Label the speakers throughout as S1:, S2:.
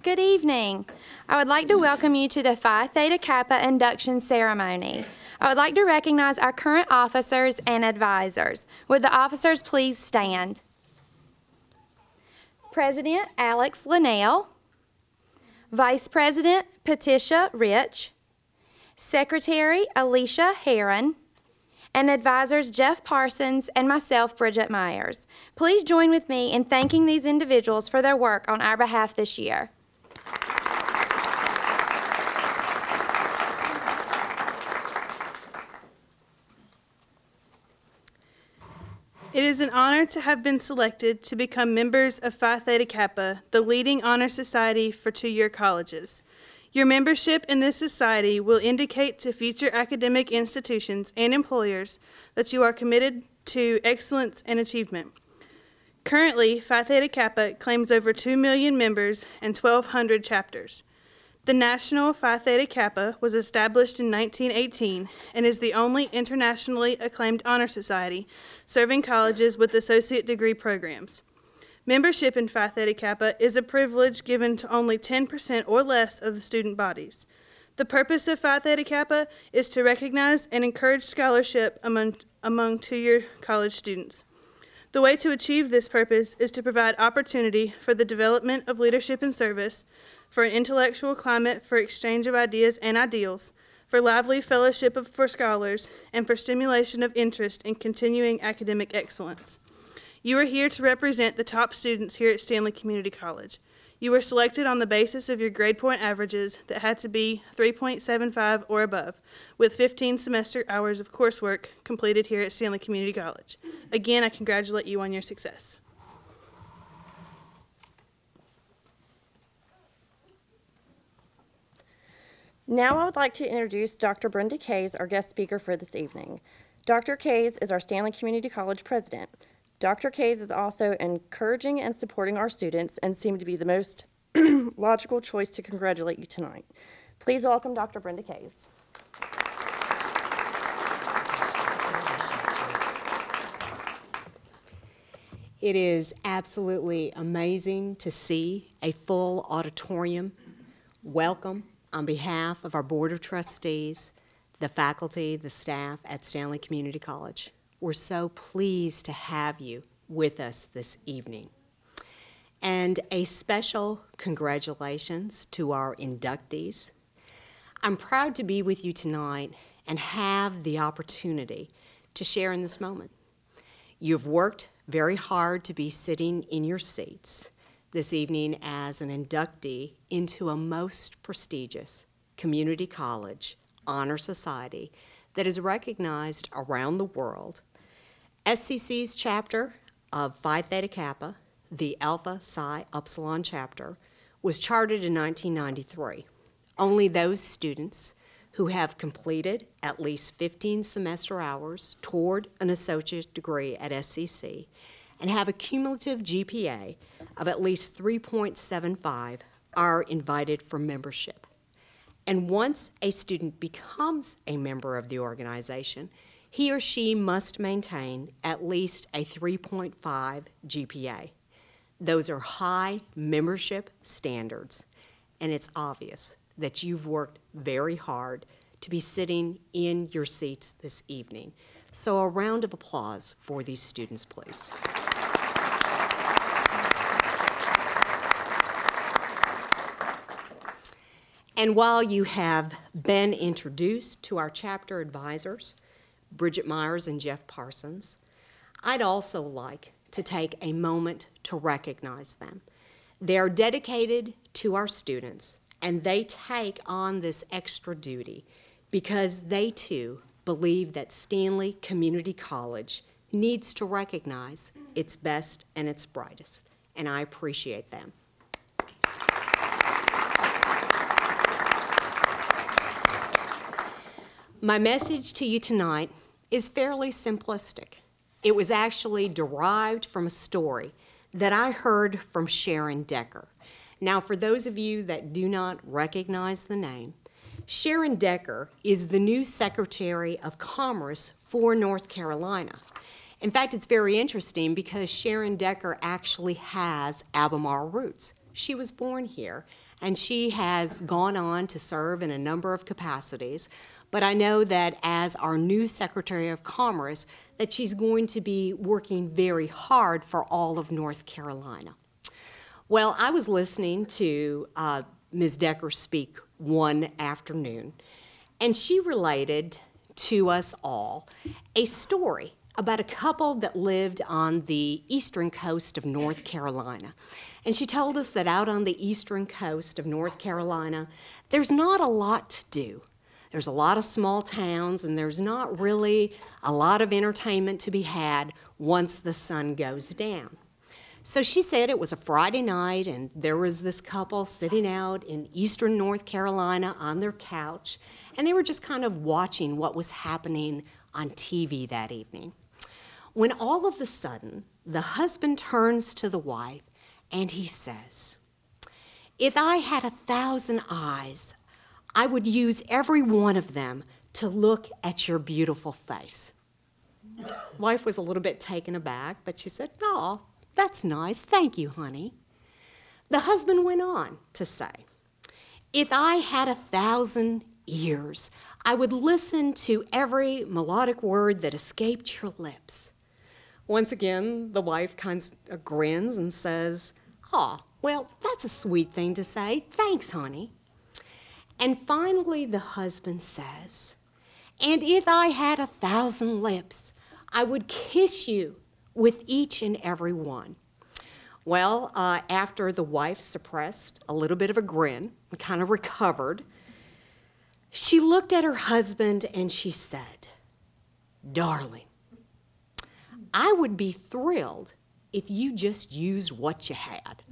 S1: Good evening. I would like to welcome you to the Phi Theta Kappa Induction Ceremony. I would like to recognize our current officers and advisors. Would the officers please stand? President Alex Linnell, Vice President Patricia Rich, Secretary Alicia Heron, and advisors Jeff Parsons and myself, Bridget Myers. Please join with me in thanking these individuals for their work on our behalf this year.
S2: It is an honor to have been selected to become members of Phi Theta Kappa, the leading honor society for two-year colleges. Your membership in this society will indicate to future academic institutions and employers that you are committed to excellence and achievement. Currently, Phi Theta Kappa claims over 2 million members and 1,200 chapters. The National Phi Theta Kappa was established in 1918 and is the only internationally acclaimed honor society serving colleges with associate degree programs. Membership in Phi Theta Kappa is a privilege given to only 10% or less of the student bodies. The purpose of Phi Theta Kappa is to recognize and encourage scholarship among two-year college students. The way to achieve this purpose is to provide opportunity for the development of leadership and service, for an intellectual climate for exchange of ideas and ideals, for lively fellowship for scholars, and for stimulation of interest in continuing academic excellence. You are here to represent the top students here at Stanley Community College. You were selected on the basis of your grade point averages that had to be 3.75 or above, with 15 semester hours of coursework completed here at Stanley Community College. Again, I congratulate you on your success.
S3: Now I would like to introduce Dr. Brenda Kays, our guest speaker for this evening. Dr. Kays is our Stanley Community College president. Dr. Kays is also encouraging and supporting our students and seemed to be the most logical choice to congratulate you tonight. Please welcome Dr. Brenda Kays.
S4: It is absolutely amazing to see a full auditorium. Welcome on behalf of our Board of Trustees, the faculty, the staff at Stanley Community College. We're so pleased to have you with us this evening. And a special congratulations to our inductees. I'm proud to be with you tonight and have the opportunity to share in this moment. You've worked very hard to be sitting in your seats this evening as an inductee into a most prestigious community college honor society that is recognized around the world. SCC's chapter of Phi Theta Kappa, the Alpha Psi Upsilon chapter, was chartered in 1993. Only those students who have completed at least 15 semester hours toward an associate degree at SCC and have a cumulative GPA of at least 3.75 are invited for membership. And once a student becomes a member of the organization, he or she must maintain at least a 3.5 GPA. Those are high membership standards, and it's obvious that you've worked very hard to be sitting in your seats this evening. So a round of applause for these students, please. And while you have been introduced to our chapter advisors, Bridget Myers and Jeff Parsons, I'd also like to take a moment to recognize them. They are dedicated to our students, and they take on this extra duty because they too believe that Stanley Community College needs to recognize its best and its brightest, and I appreciate them. My message to you tonight is fairly simplistic. It was actually derived from a story that I heard from Sharon Decker. Now, for those of you that do not recognize the name, Sharon Decker is the new Secretary of Commerce for North Carolina. In fact, it's very interesting because Sharon Decker actually has Albemarle roots. She was born here, and she has gone on to serve in a number of capacities. But I know that as our new Secretary of Commerce, that she's going to be working very hard for all of North Carolina. Well, I was listening to Ms. Decker speak one afternoon, and she related to us all a story about a couple that lived on the eastern coast of North Carolina. And she told us that out on the eastern coast of North Carolina, there's not a lot to do. There's a lot of small towns, and there's not really a lot of entertainment to be had once the sun goes down. So she said it was a Friday night, and there was this couple sitting out in eastern North Carolina on their couch, and they were just kind of watching what was happening on TV that evening. When all of a sudden, the husband turns to the wife, and he says, "If I had 1,000 eyes, I would use every one of them to look at your beautiful face." Wife was a little bit taken aback, but she said, "Oh, that's nice. Thank you, honey." The husband went on to say, "If I had 1,000 ears, I would listen to every melodic word that escaped your lips." Once again, the wife kind of grins and says, "Oh, well, that's a sweet thing to say. Thanks, honey." And finally, the husband says, "And if I had 1,000 lips, I would kiss you with each and every one." Well, after the wife suppressed a little bit of a grin and kind of recovered, she looked at her husband and she said, "Darling, I would be thrilled if you just used what you had."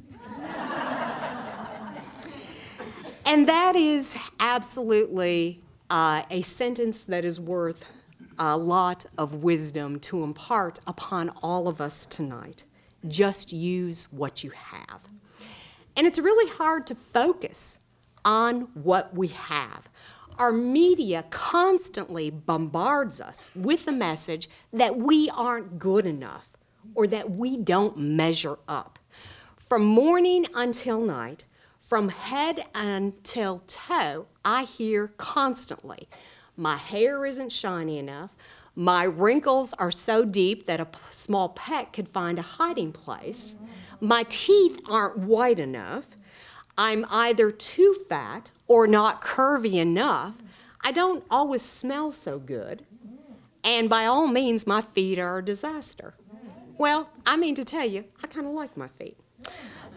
S4: And that is absolutely a sentence that is worth a lot of wisdom to impart upon all of us tonight. Just use what you have. And it's really hard to focus on what we have. Our media constantly bombards us with the message that we aren't good enough or that we don't measure up. From morning until night, from head until toe, I hear constantly, my hair isn't shiny enough, my wrinkles are so deep that a small peck could find a hiding place, my teeth aren't white enough, I'm either too fat or not curvy enough, I don't always smell so good, and by all means, my feet are a disaster. Well, I mean to tell you, I kind of like my feet.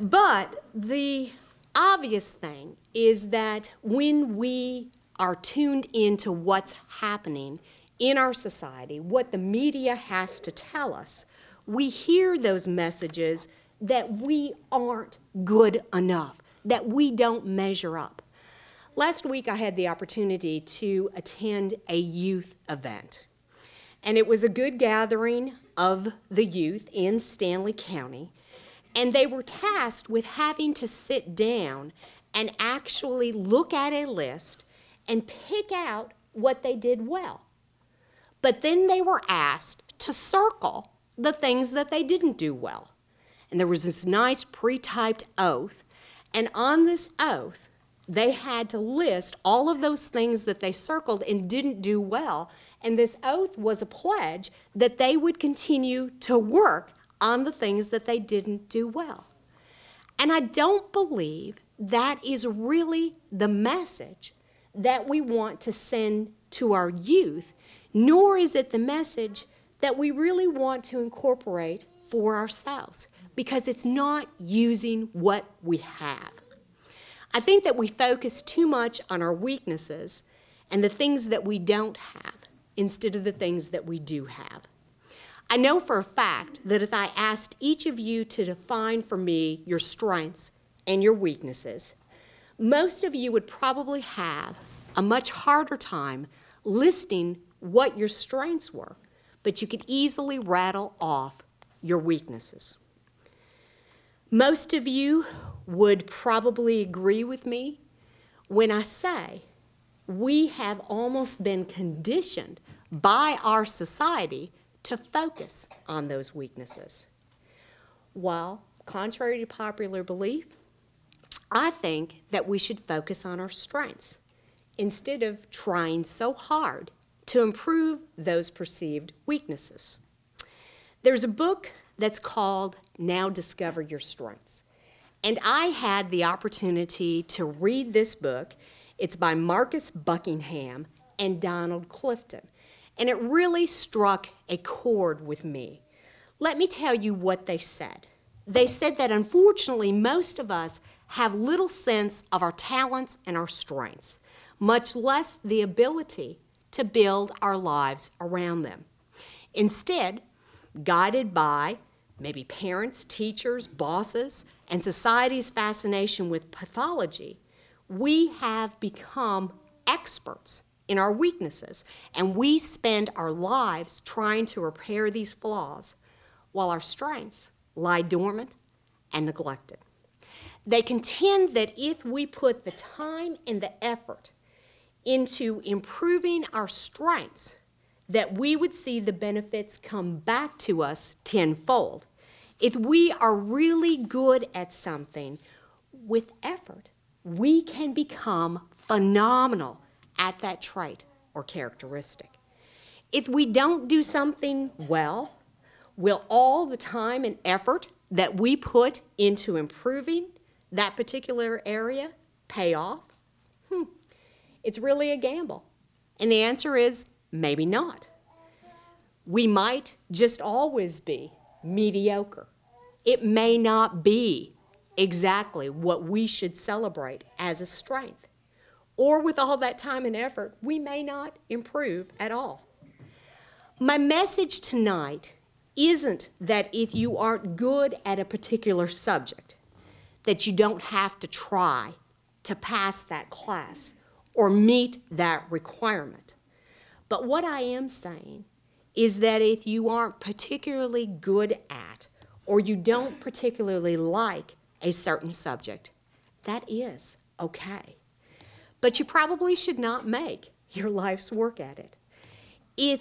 S4: But the obvious thing is that when we are tuned into what's happening in our society, what the media has to tell us, we hear those messages that we aren't good enough, that we don't measure up. Last week, I had the opportunity to attend a youth event, and it was a good gathering of the youth in Stanley County, and they were tasked with having to sit down and actually look at a list and pick out what they did well. But then they were asked to circle the things that they didn't do well. And there was this nice pre-typed oath, and on this oath, they had to list all of those things that they circled and didn't do well, and this oath was a pledge that they would continue to work on the things that they didn't do well. And I don't believe that is really the message that we want to send to our youth, nor is it the message that we really want to incorporate for ourselves, because it's not using what we have. I think that we focus too much on our weaknesses and the things that we don't have instead of the things that we do have. I know for a fact that if I asked each of you to define for me your strengths and your weaknesses, most of you would probably have a much harder time listing what your strengths were, but you could easily rattle off your weaknesses. Most of you would probably agree with me when I say we have almost been conditioned by our society to focus on those weaknesses. Well, contrary to popular belief, I think that we should focus on our strengths instead of trying so hard to improve those perceived weaknesses. There's a book that's called Now Discover Your Strengths. And I had the opportunity to read this book. It's by Marcus Buckingham and Donald Clifton. And it really struck a chord with me. Let me tell you what they said. They said that unfortunately most of us have little sense of our talents and our strengths, much less the ability to build our lives around them. Instead, guided by maybe parents, teachers, bosses, and society's fascination with pathology, we have become experts in our weaknesses, and we spend our lives trying to repair these flaws while our strengths lie dormant and neglected. They contend that if we put the time and the effort into improving our strengths, that we would see the benefits come back to us tenfold. If we are really good at something, with effort, we can become phenomenal at that trait or characteristic. If we don't do something well, will all the time and effort that we put into improving that particular area pay off? It's really a gamble. And the answer is maybe not. We might just always be mediocre. It may not be exactly what we should celebrate as a strength. Or with all that time and effort, we may not improve at all. My message tonight isn't that if you aren't good at a particular subject, that you don't have to try to pass that class or meet that requirement. But what I am saying is that if you aren't particularly good at or you don't particularly like a certain subject, that is okay. But you probably should not make your life's work at it. If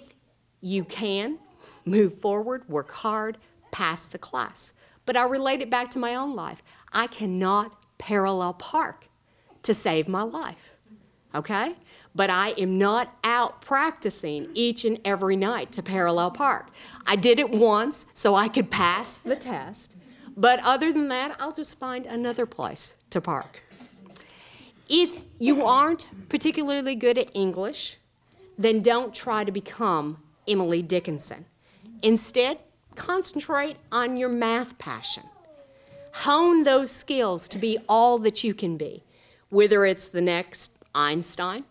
S4: you can, move forward, work hard, pass the class. But I'll relate it back to my own life. I cannot parallel park to save my life, okay? But I am not out practicing each and every night to parallel park. I did it once so I could pass the test, but other than that, I'll just find another place to park. If you aren't particularly good at English, then don't try to become Emily Dickinson. Instead, concentrate on your math passion. Hone those skills to be all that you can be, whether it's the next Einstein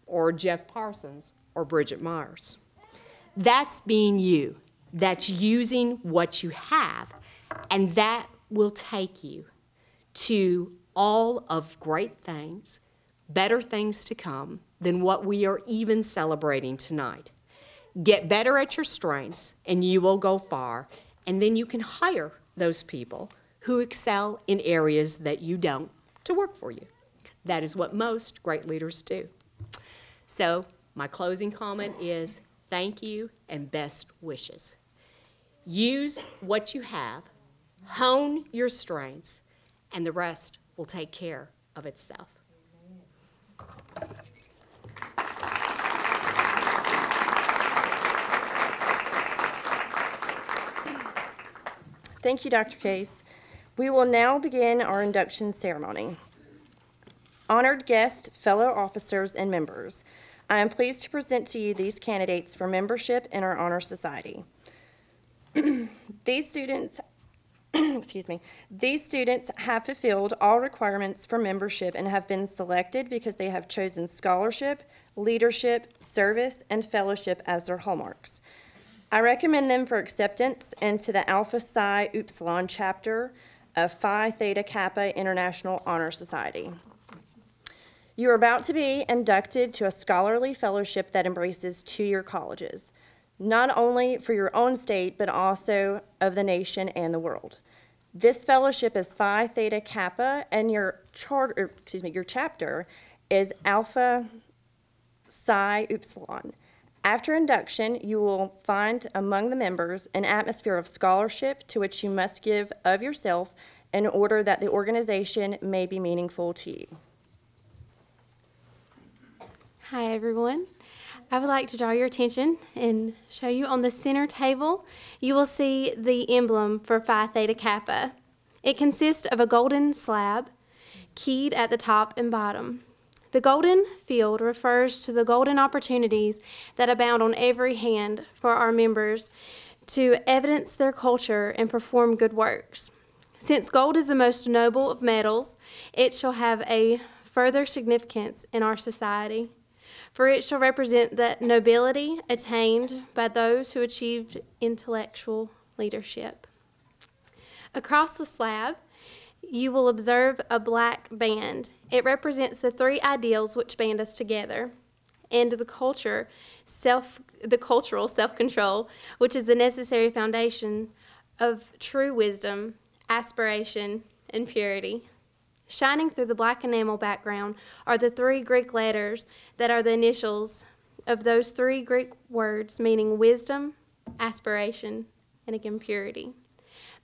S4: or Jeff Parsons or Bridget Myers. That's being you. That's using what you have, and that will take you to all of great things, better things to come than what we are even celebrating tonight. Get better at your strengths and you will go far, and then you can hire those people who excel in areas that you don't to work for you. That is what most great leaders do. So my closing comment is thank you and best wishes. Use what you have, hone your strengths, and the rest will take care of itself.
S3: Thank you, Dr. Case. We will now begin our induction ceremony. Honored guests, fellow officers, and members, I am pleased to present to you these candidates for membership in our Honor Society. These students have fulfilled all requirements for membership and have been selected because they have chosen scholarship, leadership, service, and fellowship as their hallmarks. I recommend them for acceptance into the Alpha Psi Upsilon chapter of Phi Theta Kappa International Honor Society. You are about to be inducted to a scholarly fellowship that embraces two-year colleges, not only for your own state, but also of the nation and the world. This fellowship is Phi Theta Kappa, and your chapter is Alpha Psi Upsilon. After induction, you will find among the members an atmosphere of scholarship to which you must give of yourself in order that the organization may be meaningful to you.
S5: Hi, everyone. I would like to draw your attention and show you on the center table, you will see the emblem for Phi Theta Kappa. It consists of a golden slab keyed at the top and bottom. The golden field refers to the golden opportunities that abound on every hand for our members to evidence their culture and perform good works. Since gold is the most noble of metals, it shall have a further significance in our society, for it shall represent that nobility attained by those who achieved intellectual leadership. Across the slab, you will observe a black band. It represents the three ideals which band us together, and the cultural self-control, which is the necessary foundation of true wisdom, aspiration, and purity. Shining through the black enamel background are the three Greek letters that are the initials of those three Greek words meaning wisdom, aspiration, and again purity.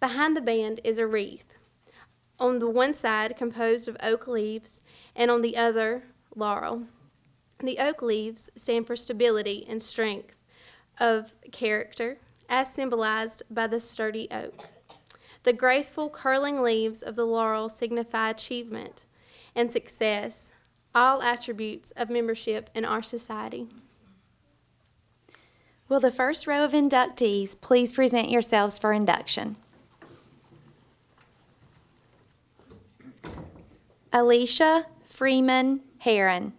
S5: Behind the band is a wreath, on the one side composed of oak leaves and on the other laurel. The oak leaves stand for stability and strength of character, as symbolized by the sturdy oak. The graceful curling leaves of the laurel signify achievement and success, all attributes of membership in our society.
S1: Will the first row of inductees please present yourselves for induction? Alicia Freeman Heron.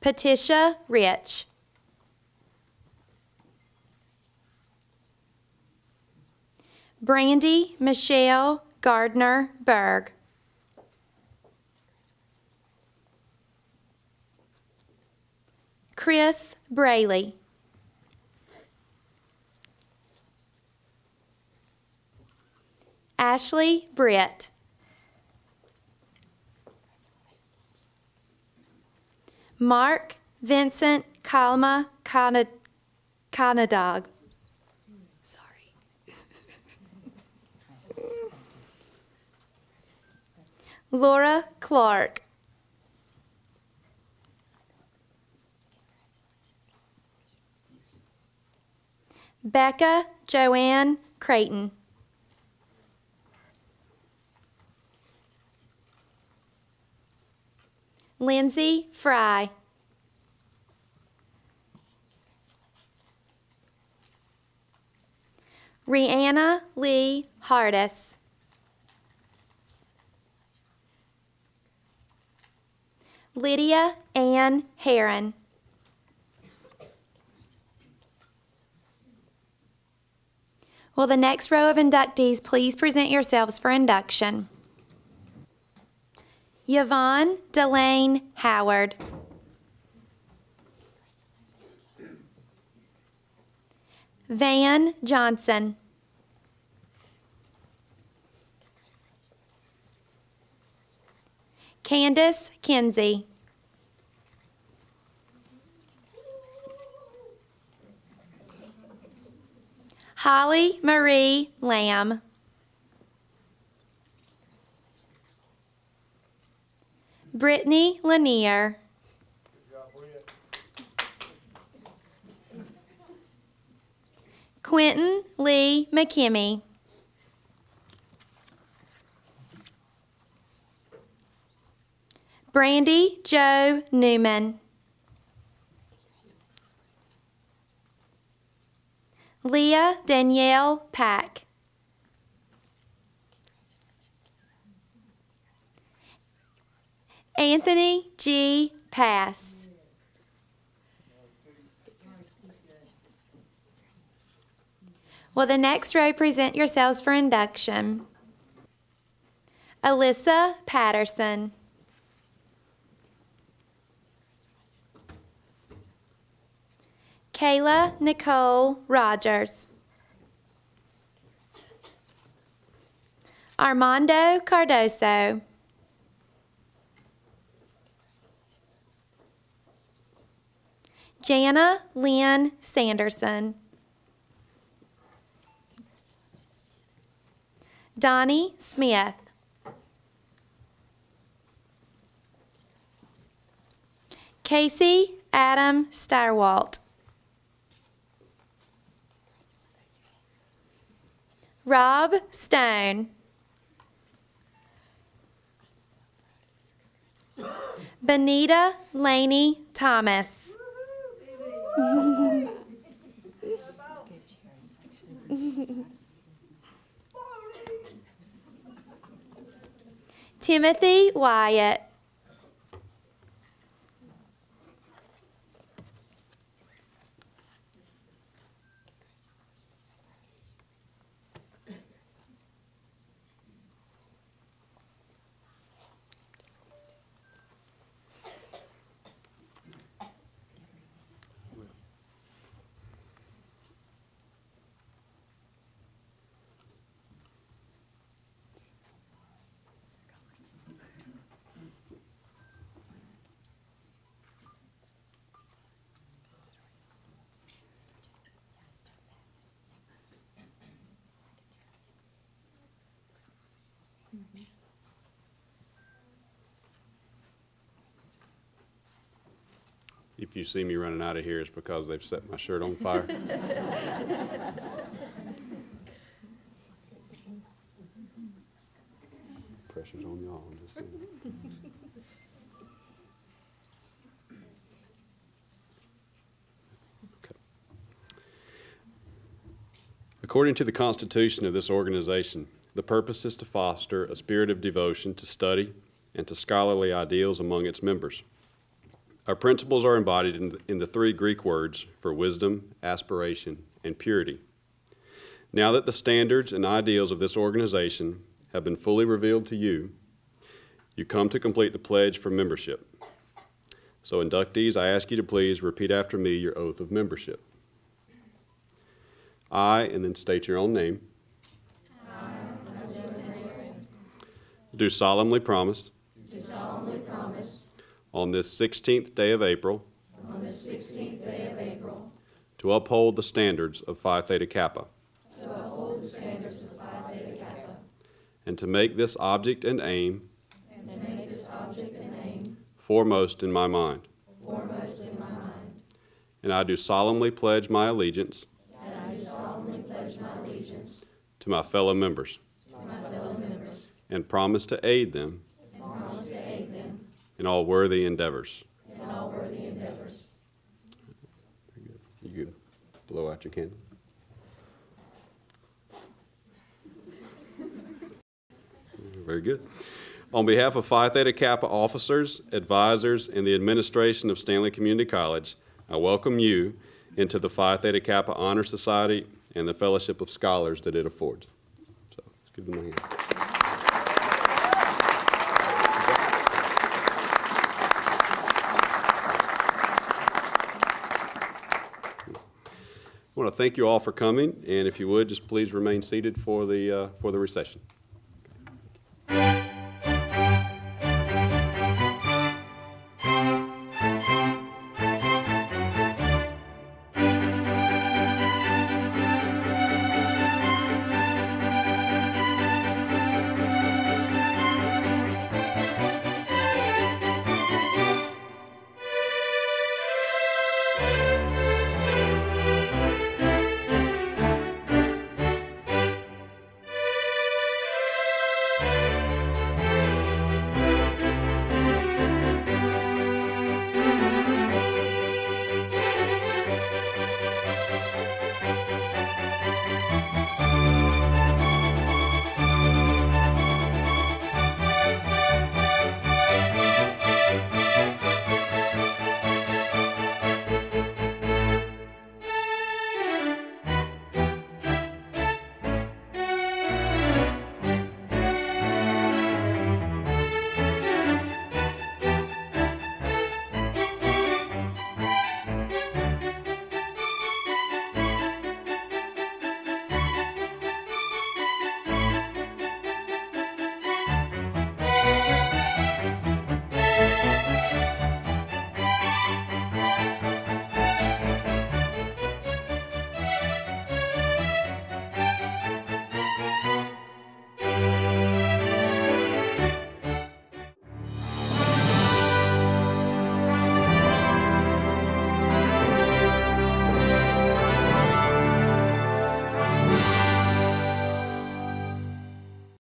S1: Patricia Rich. Brandy Michelle Gardner Berg. Chris Brayley. Ashley Britt. Mark Vincent Kalma Kanadog. Sorry. Laura Clark. Becca Joanne Creighton. Lindsay Fry. Rihanna Lee Hardis. Lydia Ann Heron. Will the next row of inductees please present yourselves for induction? Yvonne Delane Howard. Van Johnson. Candace Kinsey. Holly Marie Lamb. Brittany Lanier. Quentin Lee McKimmey. Brandy Joe Newman. Leah Danielle Pack. Anthony G. Pass. Will the next row present yourselves for induction? Alyssa Patterson. Kayla Nicole Rogers. Armando Cardoso. Jana Lynn Sanderson. Donnie Smith. Casey Adam Starwalt. Rob Stone. Benita Laney Thomas. Timothy Wyatt.
S6: If you see me running out of here, it's because they've set my shirt on fire. Pressure's on y'all, I'm just saying. Okay. According to the Constitution of this organization, the purpose is to foster a spirit of devotion to study and to scholarly ideals among its members. Our principles are embodied in the three Greek words for wisdom, aspiration, and purity. Now that the standards and ideals of this organization have been fully revealed to you, you come to complete the pledge for membership. So inductees, I ask you to please repeat after me your oath of membership. I, and then state your own name, do solemnly promise on this 16th day of April, to uphold the standards of Phi Theta Kappa, and to make this object and aim, foremost in my mind. And I do solemnly pledge my allegiance to my fellow members, and promise to aid them in all worthy endeavors. You can blow out your candle. Very good. On behalf of Phi Theta Kappa officers, advisors, and the administration of Stanley Community College, I welcome you into the Phi Theta Kappa Honor Society and the fellowship of scholars that it affords. So let's give them a hand. I want to thank you all for coming, and if you would, just please remain seated for the recession.